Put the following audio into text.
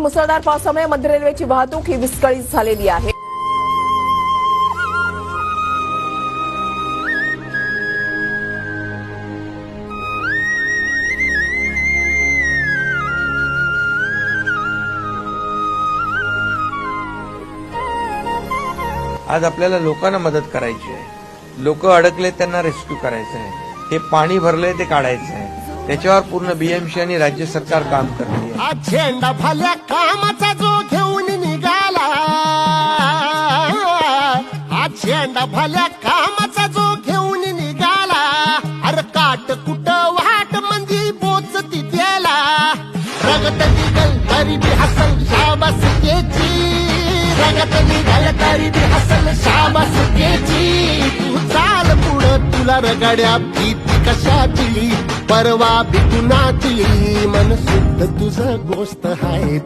मुसळधार पावसामुळे मध्य रेल्वेची वाहतूक ही विस्कळीत झालेली आहे. आज आपल्याला लोकांना मदत करायची आहे. लोक अडकले त्यांना रेस्क्यू करायचं आहे. हे पाणी भरलंय ते काढायचं आहे. त्याच्यावर पूर्ण बीएमसी आणि राज्य सरकार काम करते. आज झेंडा भल्या कामाचा जो घेऊन निघाला, आज झेंडा भल्या कामाचा जो घेऊन निघाला, अरे काट कुट वाट मंदी बोचती त्याला, रगत निघल तरी बी हसल शाबास त्याची, रगत निघल तरी बी हसल शाबास त्याची. तू चाल पुढं तुला रगड्या भीती कशाची, परवा भी तू नाचली, मन शुद्ध तुझं गोष्ट आहे.